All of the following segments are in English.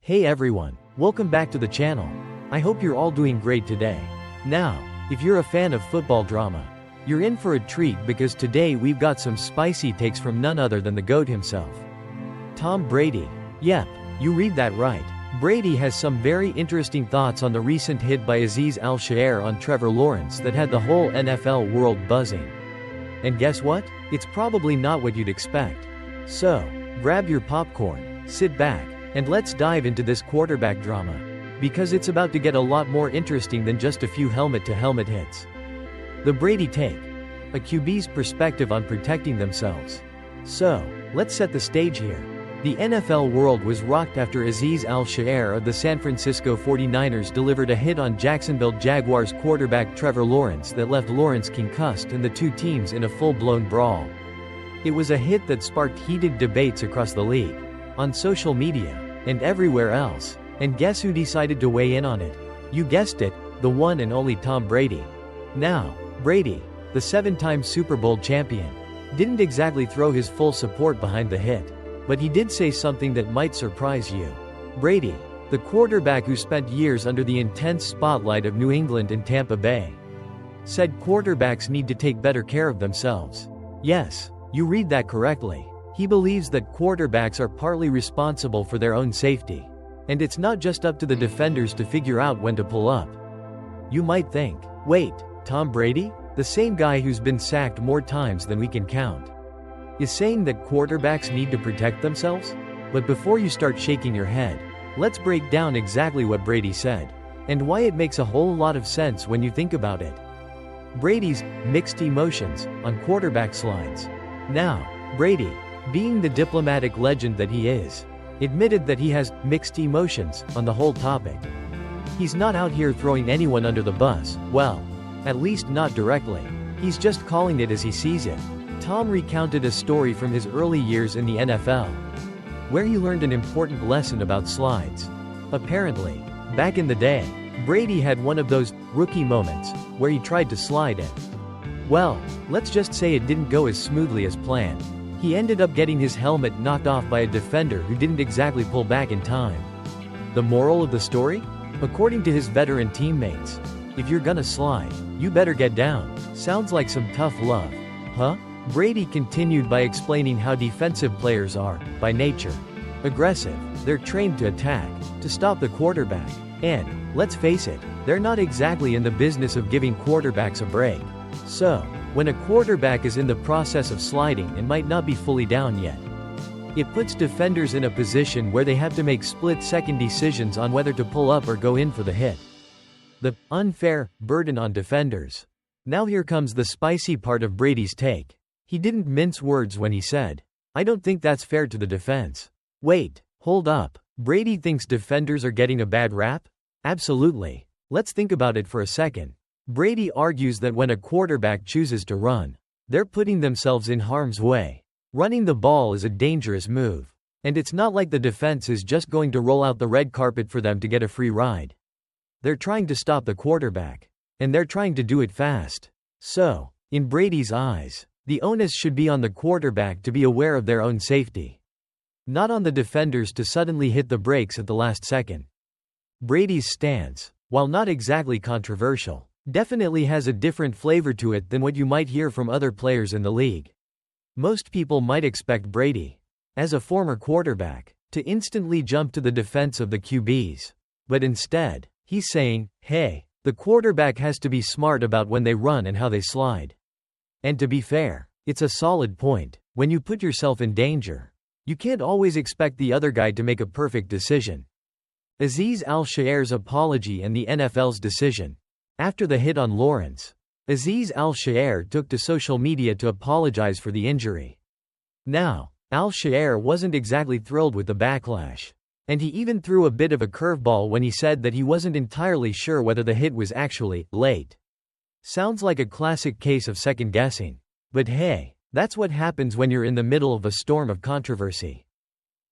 Hey everyone, welcome back to the channel. I hope you're all doing great today. Now, if you're a fan of football drama, you're in for a treat because today we've got some spicy takes from none other than the GOAT himself. Tom Brady. Yep, you read that right. Brady has some very interesting thoughts on the recent hit by Azeez Al-Shaair on Trevor Lawrence that had the whole NFL world buzzing. And guess what? It's probably not what you'd expect. So, grab your popcorn, sit back, and let's dive into this quarterback drama. Because it's about to get a lot more interesting than just a few helmet-to-helmet hits. The Brady take. A QB's perspective on protecting themselves. So, let's set the stage here. The NFL world was rocked after Azeez Al-Shaair of the San Francisco 49ers delivered a hit on Jacksonville Jaguars quarterback Trevor Lawrence that left Lawrence concussed and the two teams in a full-blown brawl. It was a hit that sparked heated debates across the league, on social media, and everywhere else. And guess who decided to weigh in on it? You guessed it, the one and only Tom Brady. Now, Brady, the 7-time Super Bowl champion, didn't exactly throw his full support behind the hit. But he did say something that might surprise you. Brady, the quarterback who spent years under the intense spotlight of New England and Tampa Bay, said quarterbacks need to take better care of themselves. Yes, you read that correctly. He believes that quarterbacks are partly responsible for their own safety. And it's not just up to the defenders to figure out when to pull up. You might think, wait, Tom Brady? The same guy who's been sacked more times than we can count, is saying that quarterbacks need to protect themselves? But before you start shaking your head, let's break down exactly what Brady said, and why it makes a whole lot of sense when you think about it. Brady's mixed emotions on quarterback slides. Now, Brady, being the diplomatic legend that he is, admitted that he has mixed emotions on the whole topic. He's not out here throwing anyone under the bus, well, at least not directly. He's just calling it as he sees it. Tom recounted a story from his early years in the NFL, where he learned an important lesson about slides. Apparently, back in the day, Brady had one of those rookie moments where he tried to slide in. Well, let's just say it didn't go as smoothly as planned. He ended up getting his helmet knocked off by a defender who didn't exactly pull back in time. The moral of the story? According to his veteran teammates, if you're gonna slide, you better get down. Sounds like some tough love. Huh? Brady continued by explaining how defensive players are, by nature, aggressive. They're trained to attack, to stop the quarterback. And, let's face it, they're not exactly in the business of giving quarterbacks a break. So, when a quarterback is in the process of sliding and might not be fully down yet, it puts defenders in a position where they have to make split-second decisions on whether to pull up or go in for the hit. The unfair burden on defenders. Now here comes the spicy part of Brady's take. He didn't mince words when he said, "I don't think that's fair to the defense." Wait, hold up. Brady thinks defenders are getting a bad rap? Absolutely. Let's think about it for a second. Brady argues that when a quarterback chooses to run, they're putting themselves in harm's way. Running the ball is a dangerous move. And it's not like the defense is just going to roll out the red carpet for them to get a free ride. They're trying to stop the quarterback. And they're trying to do it fast. So, in Brady's eyes, the onus should be on the quarterback to be aware of their own safety, not on the defenders to suddenly hit the brakes at the last second. Brady's stance, while not exactly controversial, definitely has a different flavor to it than what you might hear from other players in the league. Most people might expect Brady, as a former quarterback, to instantly jump to the defense of the QBs. But instead, he's saying, hey, the quarterback has to be smart about when they run and how they slide. And to be fair, it's a solid point. When you put yourself in danger, you can't always expect the other guy to make a perfect decision. Azeez Al-Shaair's apology and the NFL's decision. After the hit on Lawrence, Azeez Al-Shaair took to social media to apologize for the injury. Now, Al-Shaair wasn't exactly thrilled with the backlash. And he even threw a bit of a curveball when he said that he wasn't entirely sure whether the hit was actually late. Sounds like a classic case of second guessing. But hey, that's what happens when you're in the middle of a storm of controversy.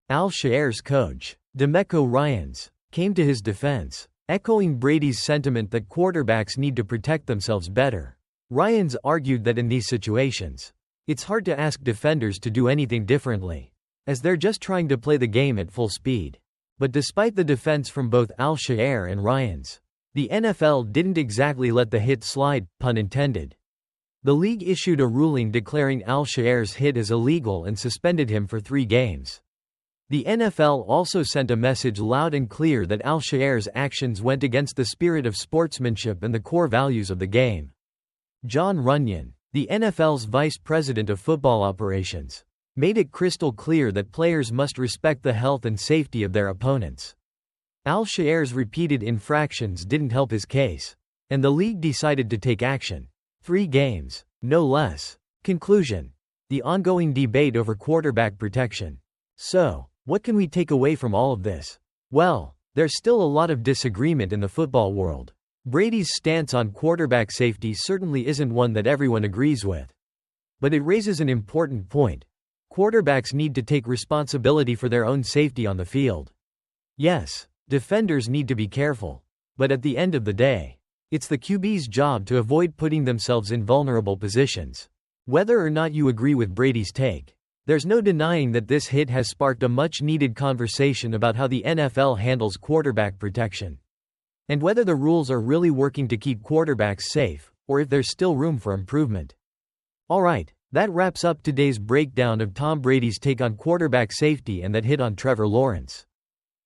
Al-Shaair's coach, DeMeco Ryans, came to his defense, echoing Brady's sentiment that quarterbacks need to protect themselves better. Ryans argued that in these situations, it's hard to ask defenders to do anything differently, as they're just trying to play the game at full speed. But despite the defense from both Al-Shaair and Ryans, the NFL didn't exactly let the hit slide, pun intended. The league issued a ruling declaring Al-Shaair's hit as illegal and suspended him for 3 games. The NFL also sent a message loud and clear that Al-Shaair's actions went against the spirit of sportsmanship and the core values of the game. John Runyon, the NFL's vice president of football operations, made it crystal clear that players must respect the health and safety of their opponents. Al-Shaair's repeated infractions didn't help his case, and the league decided to take action. 3 games, no less. Conclusion: the ongoing debate over quarterback protection. So, what can we take away from all of this? Well, there's still a lot of disagreement in the football world. Brady's stance on quarterback safety certainly isn't one that everyone agrees with. But it raises an important point. Quarterbacks need to take responsibility for their own safety on the field. Yes, defenders need to be careful. But at the end of the day, it's the QB's job to avoid putting themselves in vulnerable positions. Whether or not you agree with Brady's take, there's no denying that this hit has sparked a much-needed conversation about how the NFL handles quarterback protection, and whether the rules are really working to keep quarterbacks safe, or if there's still room for improvement. Alright, that wraps up today's breakdown of Tom Brady's take on quarterback safety and that hit on Trevor Lawrence.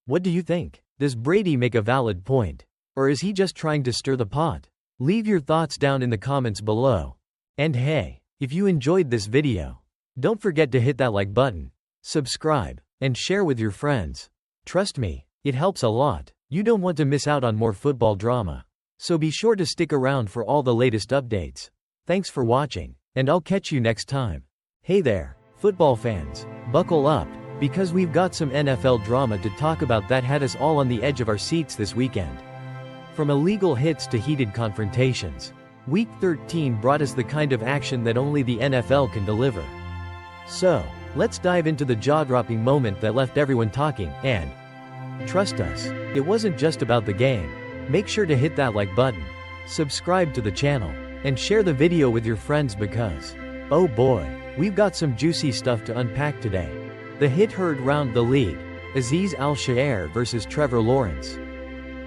What do you think? Does Brady make a valid point? Or is he just trying to stir the pot? Leave your thoughts down in the comments below. And hey, if you enjoyed this video, don't forget to hit that like button, subscribe, and share with your friends. Trust me, it helps a lot. You don't want to miss out on more football drama. So be sure to stick around for all the latest updates. Thanks for watching, and I'll catch you next time. Hey there, football fans, buckle up, because we've got some NFL drama to talk about that had us all on the edge of our seats this weekend. From illegal hits to heated confrontations, Week 13 brought us the kind of action that only the NFL can deliver. So, let's dive into the jaw-dropping moment that left everyone talking, and trust us, it wasn't just about the game. Make sure to hit that like button, subscribe to the channel, and share the video with your friends because, oh boy, we've got some juicy stuff to unpack today. The hit heard round the league, Azeez Al-Shaair versus Trevor Lawrence.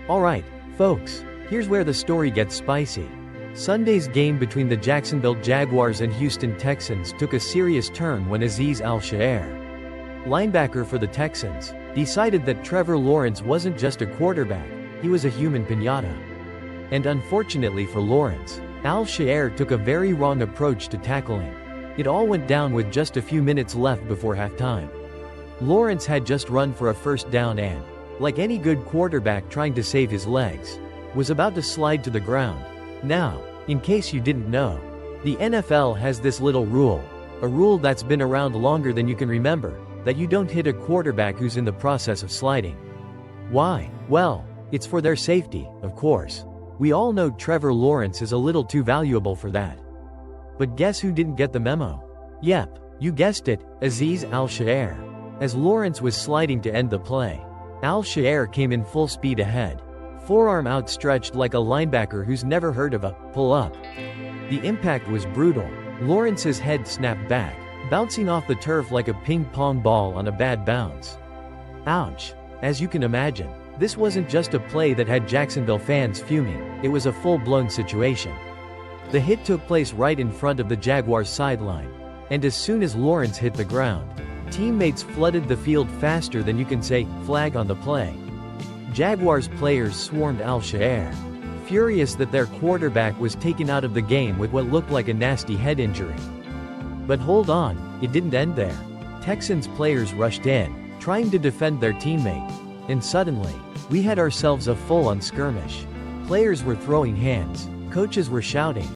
Alright, folks, here's where the story gets spicy. Sunday's game between the Jacksonville Jaguars and Houston Texans took a serious turn when Azeez Al-Shaair, linebacker for the Texans, decided that Trevor Lawrence wasn't just a quarterback, he was a human piñata. And unfortunately for Lawrence, Al-Shaair took a very wrong approach to tackling. It all went down with just a few minutes left before halftime. Lawrence had just run for a first down and, like any good quarterback trying to save his legs, was about to slide to the ground. Now, in case you didn't know, the NFL has this little rule, a rule that's been around longer than you can remember, that you don't hit a quarterback who's in the process of sliding. Why? Well, it's for their safety, of course. We all know Trevor Lawrence is a little too valuable for that. But guess who didn't get the memo? Yep, you guessed it, Azeez Al-Shaair. As Lawrence was sliding to end the play, Al-Shaair came in full speed ahead, forearm outstretched like a linebacker who's never heard of a pull-up. The impact was brutal. Lawrence's head snapped back, bouncing off the turf like a ping-pong ball on a bad bounce. Ouch. As you can imagine, this wasn't just a play that had Jacksonville fans fuming, it was a full-blown situation. The hit took place right in front of the Jaguars sideline, and as soon as Lawrence hit the ground, teammates flooded the field faster than you can say, flag on the play. Jaguars players swarmed Al-Shaair, furious that their quarterback was taken out of the game with what looked like a nasty head injury. But hold on, it didn't end there. Texans players rushed in, trying to defend their teammate. And suddenly, we had ourselves a full-on skirmish. Players were throwing hands, coaches were shouting,